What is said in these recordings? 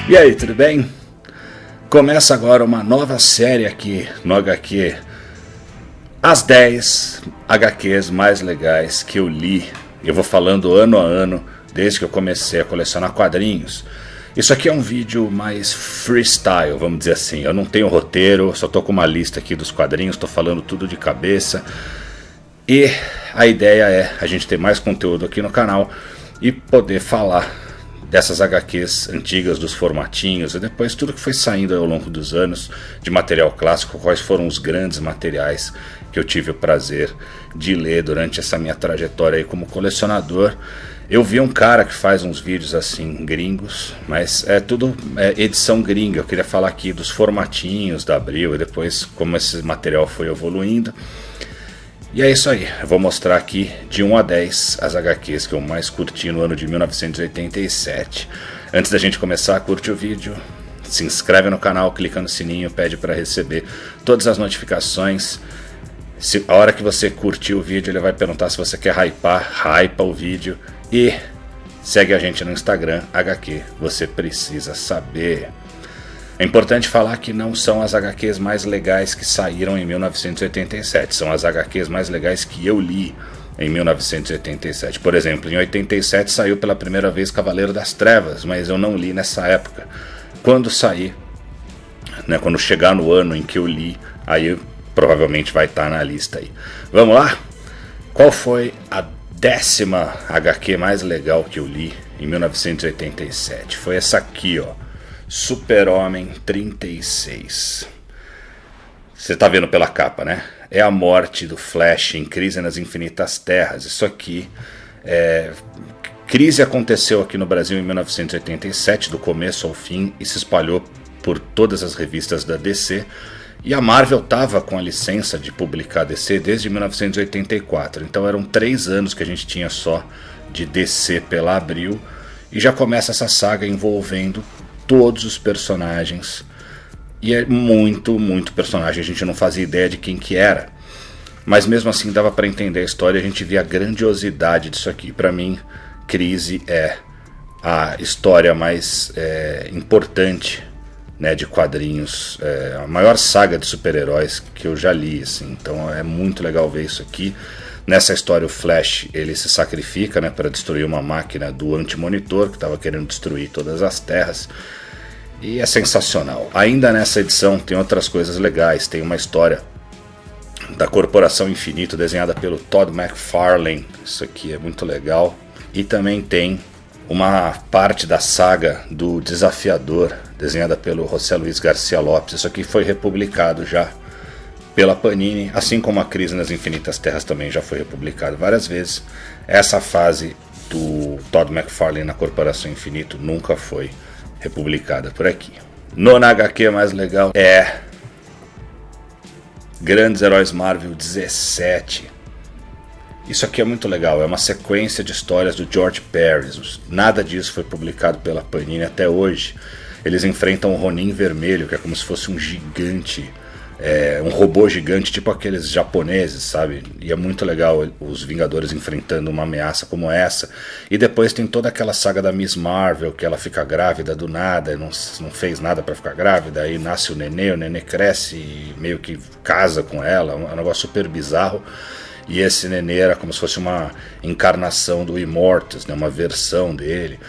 E aí, tudo bem? Começa agora uma nova série aqui no HQ. As 10 HQs mais legais que eu li. Eu vou falando ano a ano, desde que eu comecei a colecionar quadrinhos. Isso aqui é um vídeo mais freestyle, vamos dizer assim. Eu não tenho roteiro, só tô com uma lista aqui dos quadrinhos, tô falando tudo de cabeça. E a ideia é a gente ter mais conteúdo aqui no canal e poder falar dessas HQs antigas, dos formatinhos, e depois tudo que foi saindo ao longo dos anos de material clássico, quais foram os grandes materiais que eu tive o prazer de ler durante essa minha trajetória aí como colecionador. Eu vi um cara que faz uns vídeos assim gringos, mas é tudo edição gringa. Eu queria falar aqui dos formatinhos da Abril e depois como esse material foi evoluindo. E é isso aí, eu vou mostrar aqui de 1 a 10 as HQs que eu mais curti no ano de 1987. Antes da gente começar, curte o vídeo, se inscreve no canal, clica no sininho, pede para receber todas as notificações. A hora que você curtir o vídeo, ele vai perguntar se você quer hypar, hypa o vídeo. E segue a gente no Instagram, HQ, você precisa saber. É importante falar que não são as HQs mais legais que saíram em 1987, são as HQs mais legais que eu li em 1987. Por exemplo, em 87 saiu pela primeira vez Cavaleiro das Trevas, mas eu não li nessa época. Quando sair, né, quando chegar no ano em que eu li, aí provavelmente vai estar na lista aí. Vamos lá? Qual foi a 10ª HQ mais legal que eu li em 1987? Foi essa aqui, ó. Super-Homem 36. Você tá vendo pela capa, né? É a morte do Flash em Crise nas Infinitas Terras. Isso aqui Crise aconteceu aqui no Brasil em 1987, do começo ao fim, e se espalhou por todas as revistas da DC. E a Marvel estava com a licença de publicar DC desde 1984. Então eram 3 anos que a gente tinha só de DC pela Abril. E já começa essa saga envolvendo todos os personagens. E é muito personagem. A gente não fazia ideia de quem que era. Mas mesmo assim dava para entender a história. A gente via a grandiosidade disso aqui. Para mim, Crise é a história mais importante, né, de quadrinhos, a maior saga de super-heróis que eu já li, assim. Então é muito legal ver isso aqui. Nessa história o Flash ele se sacrifica, né, para destruir uma máquina do Anti-Monitor que estava querendo destruir todas as terras. E é sensacional. Ainda nessa edição tem outras coisas legais. Tem uma história da Corporação Infinito desenhada pelo Todd McFarlane. Isso aqui é muito legal. E também tem uma parte da saga do Desafiador, desenhada pelo José Luiz Garcia Lopes. Isso aqui foi republicado já pela Panini, assim como a Crise nas Infinitas Terras também já foi republicado várias vezes. Essa fase do Todd McFarlane na Corporação Infinito nunca foi republicada por aqui. Nona HQ mais legal é Grandes Heróis Marvel 17. Isso aqui é muito legal, é uma sequência de histórias do George Pérez. Nada disso foi publicado pela Panini até hoje. Eles enfrentam o Ronin Vermelho, que é como se fosse um gigante, um robô gigante, tipo aqueles japoneses, sabe? E é muito legal os Vingadores enfrentando uma ameaça como essa. E depois tem toda aquela saga da Miss Marvel, que ela fica grávida do nada, não fez nada para ficar grávida, aí nasce o nenê cresce e meio que casa com ela, é um negócio super bizarro. E esse nenê era como se fosse uma encarnação do Immortus, né, uma versão dele.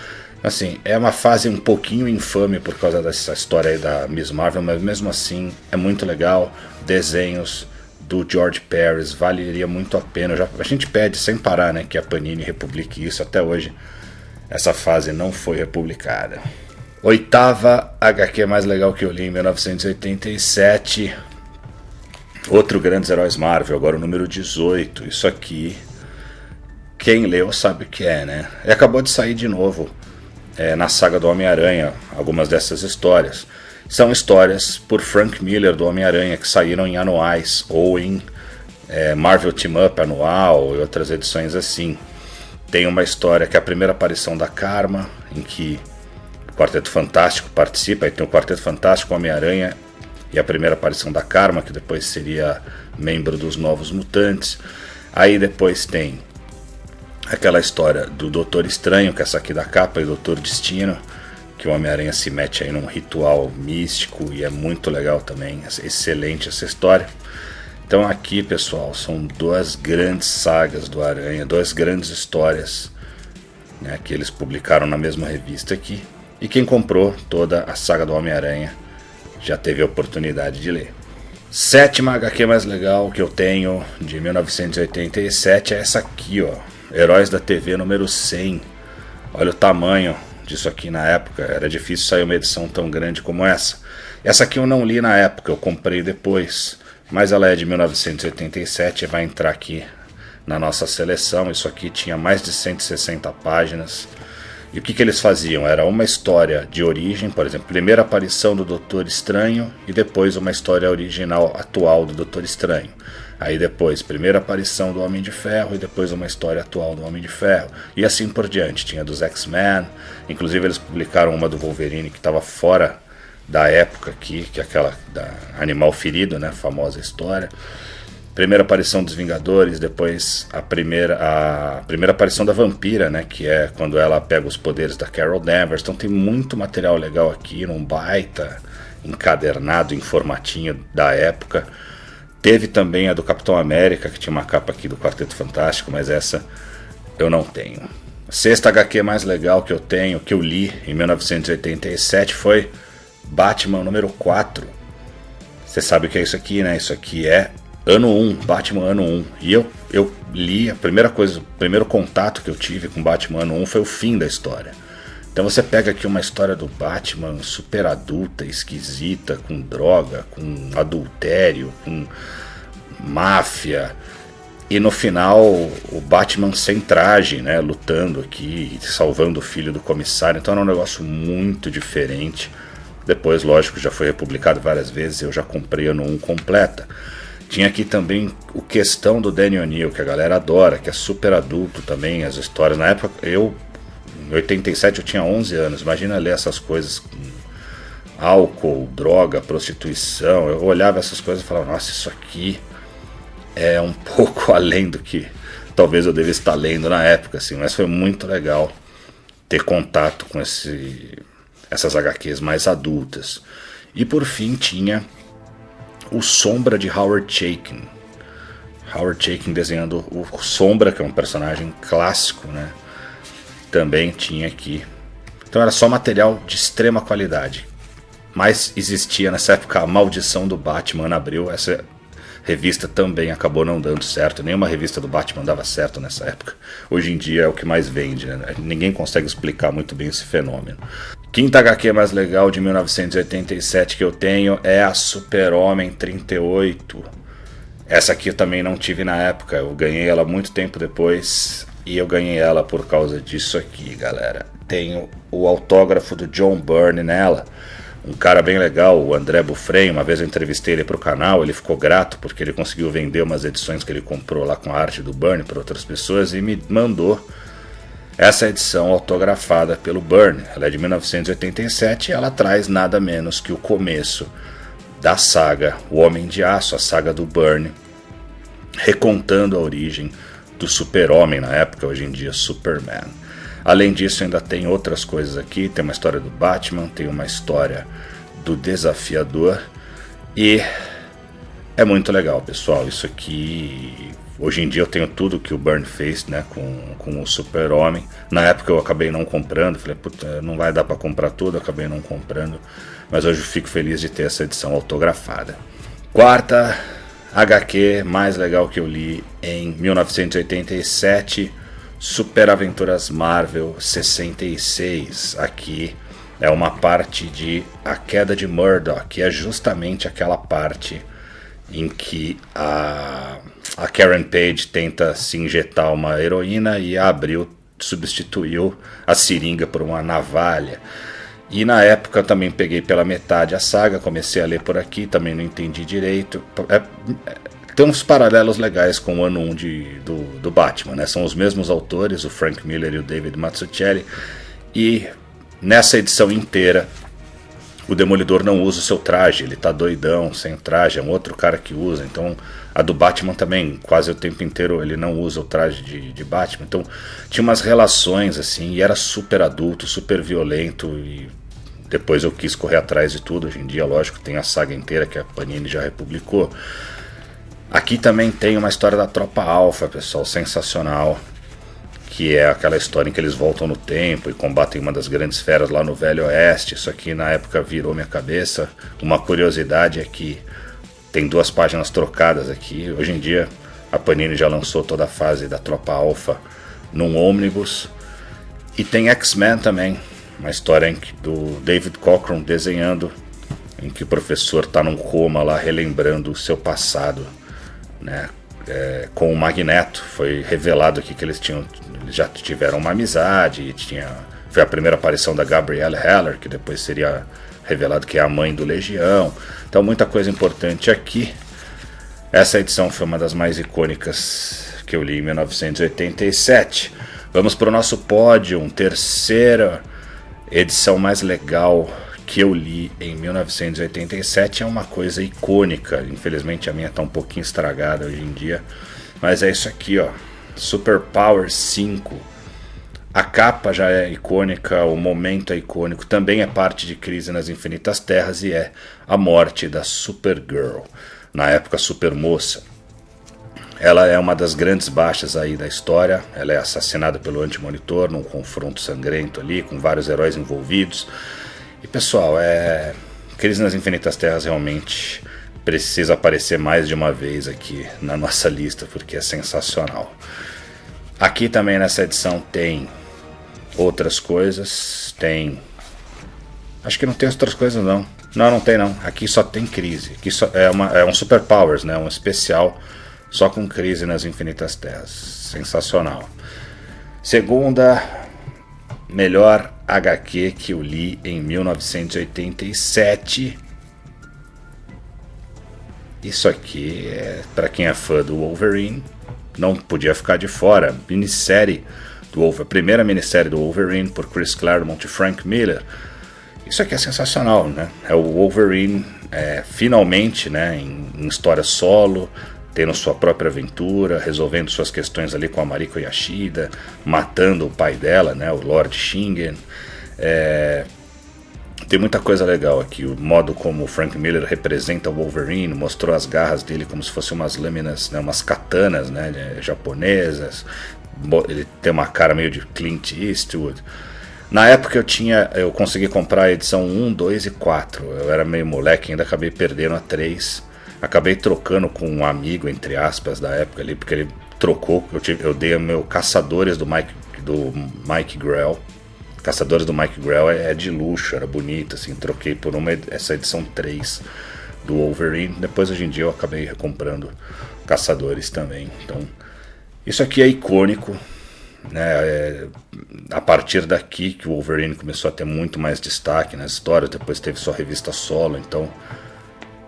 Assim, é uma fase um pouquinho infame por causa dessa história aí da Miss Marvel, mas mesmo assim é muito legal. Desenhos do George Pérez, valeria muito a pena. A gente pede sem parar, né, que a Panini republique isso. Até hoje essa fase não foi republicada. 8ª HQ mais legal que eu li em 1987. Outro Grandes Heróis Marvel, agora o número 18. Isso aqui, quem leu sabe o que é, né? E acabou de sair de novo na saga do Homem-Aranha, algumas dessas histórias. São histórias por Frank Miller do Homem-Aranha que saíram em anuais ou em Marvel Team Up anual e outras edições assim. Tem uma história que é a primeira aparição da Karma, em que o Quarteto Fantástico participa. Aí tem o Quarteto Fantástico, o Homem-Aranha e a primeira aparição da Karma, que depois seria membro dos Novos Mutantes. Aí depois tem aquela história do Doutor Estranho, que é essa aqui da capa, e Doutor Destino, que o Homem-Aranha se mete aí num ritual místico e é muito legal também, excelente essa história. Então aqui, pessoal, são duas grandes sagas do Aranha, duas grandes histórias, né, que eles publicaram na mesma revista aqui. E quem comprou toda a saga do Homem-Aranha já teve a oportunidade de ler. Sétima HQ mais legal que eu tenho de 1987 é essa aqui, ó, Heróis da TV número 100. Olha o tamanho disso aqui na época, era difícil sair uma edição tão grande como essa. Essa aqui eu não li na época, eu comprei depois, mas ela é de 1987 e vai entrar aqui na nossa seleção. Isso aqui tinha mais de 160 páginas. E o que eles faziam? Era uma história de origem, por exemplo, primeira aparição do Doutor Estranho e depois uma história original atual do Doutor Estranho. Aí depois, primeira aparição do Homem de Ferro e depois uma história atual do Homem de Ferro. E assim por diante. Tinha dos X-Men, inclusive eles publicaram uma do Wolverine que estava fora da época aqui, que é aquela da Animal Ferido, né, famosa história. Primeira aparição dos Vingadores, depois a primeira aparição da Vampira, né, que é quando ela pega os poderes da Carol Danvers. Então tem muito material legal aqui, num baita encadernado em formatinho da época. Teve também a do Capitão América, que tinha uma capa aqui do Quarteto Fantástico, mas essa eu não tenho. A sexta HQ mais legal que eu tenho, que eu li em 1987, foi Batman número 4. Você sabe o que é isso aqui, né? Isso aqui é Ano 1, Batman Ano 1. E eu li, a primeira coisa, o primeiro contato que eu tive com Batman Ano 1 foi o fim da história. Então você pega aqui uma história do Batman super adulta, esquisita, com droga, com adultério, com máfia. E no final o Batman sem traje, né, lutando aqui, salvando o filho do comissário. Então era um negócio muito diferente. Depois, lógico, já foi republicado várias vezes, eu já comprei Ano 1 completa. Tinha aqui também o Questão do Danny O'Neill, que a galera adora, que é super adulto também, as histórias. Na época, em 87 eu tinha 11 anos, imagina ler essas coisas com álcool, droga, prostituição. Eu olhava essas coisas e falava, nossa, isso aqui é um pouco além do que talvez eu devesse estar lendo na época, assim. Mas foi muito legal ter contato com essas HQs mais adultas. E por fim tinha o Sombra de Howard Chaykin. Howard Chaykin desenhando o Sombra, que é um personagem clássico, né? Também tinha aqui. Então era só material de extrema qualidade. Mas existia nessa época a Maldição do Batman na Abril. Essa revista também acabou não dando certo. Nenhuma revista do Batman dava certo nessa época. Hoje em dia é o que mais vende, né? Ninguém consegue explicar muito bem esse fenômeno. Quinta HQ mais legal de 1987 que eu tenho é a Super-Homem 38. Essa aqui eu também não tive na época. Eu ganhei ela muito tempo depois. E eu ganhei ela por causa disso aqui, galera. Tenho o autógrafo do John Byrne nela. Um cara bem legal, o André Bufrem. Uma vez eu entrevistei ele para o canal. Ele ficou grato porque ele conseguiu vender umas edições que ele comprou lá com a arte do Byrne para outras pessoas. E me mandou essa edição autografada pelo Byrne. Ela é de 1987 e ela traz nada menos que o começo da saga O Homem de Aço, a saga do Byrne, recontando a origem do Super-Homem na época, hoje em dia Superman. Além disso, ainda tem outras coisas aqui. Tem uma história do Batman, tem uma história do Desafiador. E é muito legal, pessoal. Isso aqui, hoje em dia eu tenho tudo que o Byrne fez, né, com o Super-Homem. Na época eu acabei não comprando. Falei, puta, não vai dar para comprar tudo. Acabei não comprando. Mas hoje eu fico feliz de ter essa edição autografada. Quarta HQ mais legal que eu li em 1987, Super Aventuras Marvel 66. Aqui é uma parte de A Queda de Murdoch, que é justamente aquela parte em que a Karen Page tenta se injetar uma heroína e a Abril substituiu a seringa por uma navalha. E na época eu também peguei pela metade a saga, comecei a ler por aqui, também não entendi direito. Tem uns paralelos legais com o ano 1 do Batman, né? São os mesmos autores, o Frank Miller e o David Mazzucchelli. E nessa edição inteira, o Demolidor não usa o seu traje, ele tá doidão, sem traje, é um outro cara que usa. Então a do Batman também, quase o tempo inteiro ele não usa o traje de Batman. Então tinha umas relações assim, e era super adulto, super violento, e depois eu quis correr atrás de tudo. Hoje em dia, lógico, tem a saga inteira que a Panini já republicou. Aqui também tem uma história da Tropa Alpha, pessoal, sensacional, que é aquela história em que eles voltam no tempo e combatem uma das grandes feras lá no Velho Oeste. Isso aqui na época virou minha cabeça. Uma curiosidade é que tem 2 páginas trocadas aqui. Hoje em dia a Panini já lançou toda a fase da Tropa Alpha num ônibus. E tem X-Men também, uma história do David Cockrum desenhando, em que o professor está num coma lá relembrando o seu passado, né? Com o Magneto. Foi revelado aqui que eles já tiveram uma amizade, foi a primeira aparição da Gabrielle Heller, que depois seria revelado que é a mãe do Legião. Então muita coisa importante aqui. Essa edição foi uma das mais icônicas que eu li em 1987. Vamos para o nosso pódio, terceira edição mais legal que eu li em 1987. É uma coisa icônica, infelizmente a minha está um pouquinho estragada hoje em dia, mas é isso aqui, ó, Super Power 5. A capa já é icônica, o momento é icônico, também é parte de Crise nas Infinitas Terras e é a morte da Supergirl, na época Supermoça. Ela é uma das grandes baixas aí da história. Ela é assassinada pelo Anti-Monitor num confronto sangrento ali, com vários heróis envolvidos. E pessoal, Crise nas Infinitas Terras realmente precisa aparecer mais de uma vez aqui na nossa lista, porque é sensacional. Aqui também nessa edição tem outras coisas, acho que não tem outras coisas não. Não tem não, aqui só tem Crise. Aqui é um Super Powers, né? Um especial só com Crise nas Infinitas Terras. Sensacional. Segunda melhor HQ que eu li em 1987. Isso aqui para quem é fã do Wolverine, não podia ficar de fora. Minissérie do Wolverine, a primeira minissérie do Wolverine por Chris Claremont e Frank Miller. Isso aqui é sensacional, né? É o Wolverine finalmente, né, em história solo, tendo sua própria aventura, resolvendo suas questões ali com a Mariko Yashida, matando o pai dela, né, o Lord Shingen. Tem muita coisa legal aqui, o modo como o Frank Miller representa o Wolverine, mostrou as garras dele como se fossem umas lâminas, né, umas katanas, né, japonesas. Ele tem uma cara meio de Clint Eastwood. Na época eu consegui comprar a edição 1, 2 e 4. Eu era meio moleque, ainda acabei perdendo a 3. Acabei trocando com um amigo, entre aspas, da época ali, porque ele trocou. Eu dei o meu Caçadores do Mike Grell. Caçadores do Mike Grell é de luxo, era bonito, assim. Troquei por essa edição 3 do Wolverine. Depois, hoje em dia, eu acabei recomprando Caçadores também. Então, isso aqui é icônico, né? A partir daqui que o Wolverine começou a ter muito mais destaque nas histórias. Depois teve sua revista solo, então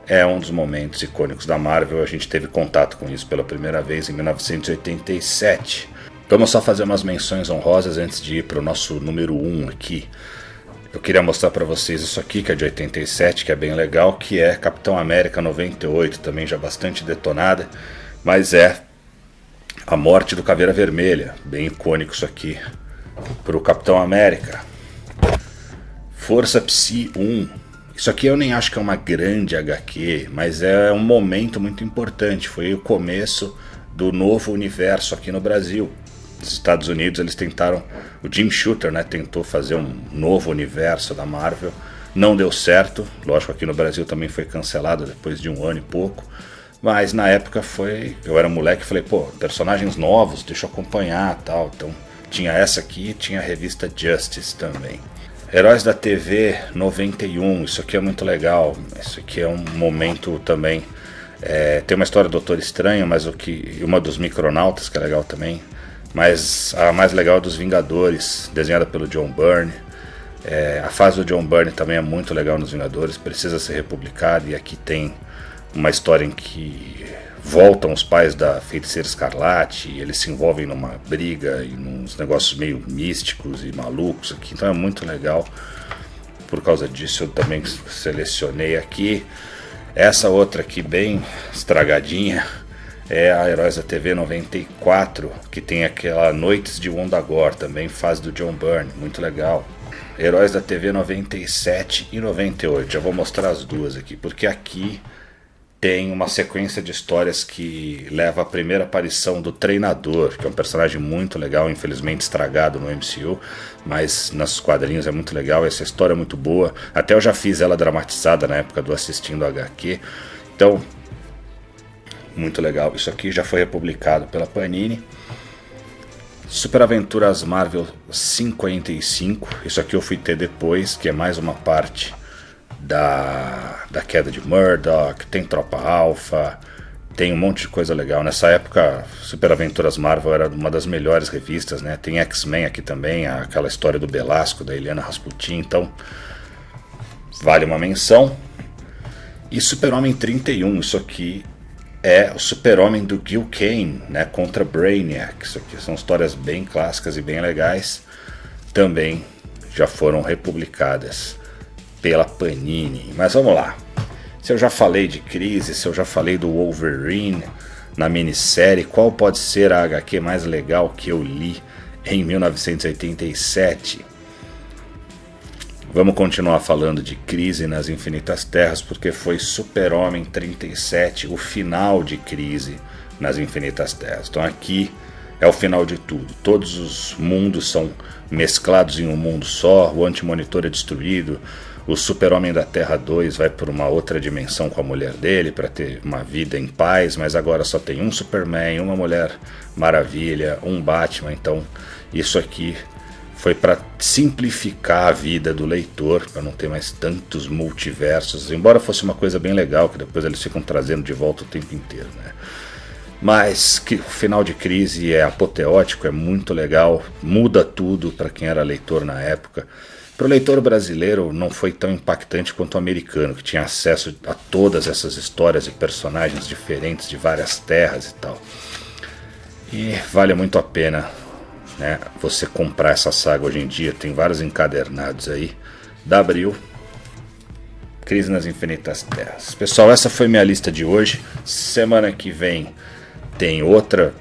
é um dos momentos icônicos da Marvel. A gente teve contato com isso pela primeira vez em 1987. Vamos só fazer umas menções honrosas antes de ir para o nosso número 1 aqui. Eu queria mostrar para vocês isso aqui, que é de 87, que é bem legal, que é Capitão América 98, também já bastante detonada, mas é a morte do Caveira Vermelha, bem icônico isso aqui, para o Capitão América. Força Psi 1. Isso aqui eu nem acho que é uma grande HQ, mas é um momento muito importante. Foi o começo do novo universo aqui no Brasil. Nos Estados Unidos eles tentaram, o Jim Shooter, né, tentou fazer um novo universo da Marvel. Não deu certo, lógico, aqui no Brasil também foi cancelado depois de 1 ano e pouco. Mas na época eu era moleque e falei, pô, personagens novos, deixa eu acompanhar e tal. Então tinha essa aqui, tinha a revista Justice também. Heróis da TV 91, isso aqui é muito legal, isso aqui é um momento também, tem uma história do Doutor Estranho, mas uma dos Micronautas que é legal também, mas a mais legal é dos Vingadores, desenhada pelo John Byrne. A fase do John Byrne também é muito legal nos Vingadores, precisa ser republicada, e aqui tem uma história em que voltam os pais da Feiticeira Escarlate e eles se envolvem numa briga e nos negócios meio místicos e malucos aqui, então é muito legal. Por causa disso eu também selecionei aqui. Essa outra aqui bem estragadinha é a Heróis da TV 94, que tem aquela Noites de Wundagore, também fase do John Byrne, muito legal. Heróis da TV 97 e 98. Já vou mostrar as duas aqui, porque aqui tem uma sequência de histórias que leva à primeira aparição do Treinador, que é um personagem muito legal, infelizmente estragado no MCU, mas nos quadrinhos é muito legal, essa história é muito boa. Até eu já fiz ela dramatizada na época do Assistindo HQ. Então, muito legal. Isso aqui já foi republicado pela Panini. Super Aventuras Marvel 55. Isso aqui eu fui ter depois, que é mais uma parte da queda de Murdoch. Tem Tropa Alpha, tem um monte de coisa legal. Nessa época, Super Aventuras Marvel era uma das melhores revistas, né? Tem X-Men aqui também, aquela história do Belasco, da Eliana Rasputin. Então, vale uma menção. E Super-Homem 31, isso aqui é o Super-Homem do Gil Kane, né, contra Brainiac. Isso aqui são histórias bem clássicas e bem legais. Também já foram republicadas pela Panini. Mas vamos lá. Se eu já falei de Crise, se eu já falei do Wolverine na minissérie, qual pode ser a HQ mais legal que eu li em 1987? Vamos continuar falando de Crise nas Infinitas Terras, porque foi Super-Homem 37, o final de Crise nas Infinitas Terras. Então aqui é o final de tudo. Todos os mundos são mesclados em um mundo só, o Anti-Monitor é destruído, o Super-Homem da Terra 2 vai por uma outra dimensão com a mulher dele para ter uma vida em paz, mas agora só tem um Superman, uma Mulher Maravilha, um Batman. Então isso aqui foi para simplificar a vida do leitor, para não ter mais tantos multiversos, embora fosse uma coisa bem legal, que depois eles ficam trazendo de volta o tempo inteiro, né? Mas que o final de Crise é apoteótico, é muito legal, muda tudo para quem era leitor na época. Para o leitor brasileiro não foi tão impactante quanto o americano, que tinha acesso a todas essas histórias e personagens diferentes de várias terras e tal. E vale muito a pena, né, você comprar essa saga hoje em dia. Tem vários encadernados aí da Abril. Crise nas Infinitas Terras. Pessoal, essa foi minha lista de hoje. Semana que vem tem outra.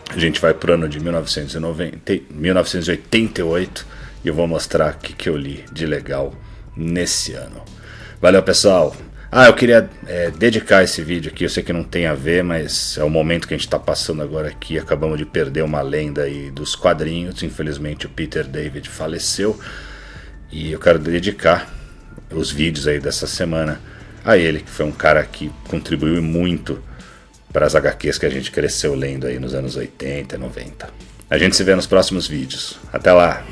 A gente vai pro ano de 1988 e eu vou mostrar o que eu li de legal nesse ano. Valeu, pessoal. Eu queria dedicar esse vídeo aqui, eu sei que não tem a ver, mas é o momento que a gente está passando agora aqui. Acabamos de perder uma lenda aí dos quadrinhos, infelizmente o Peter David faleceu, e eu quero dedicar os vídeos aí dessa semana a ele, que foi um cara que contribuiu muito para as HQs que a gente cresceu lendo aí nos anos 80 e 90. A gente se vê nos próximos vídeos. Até lá!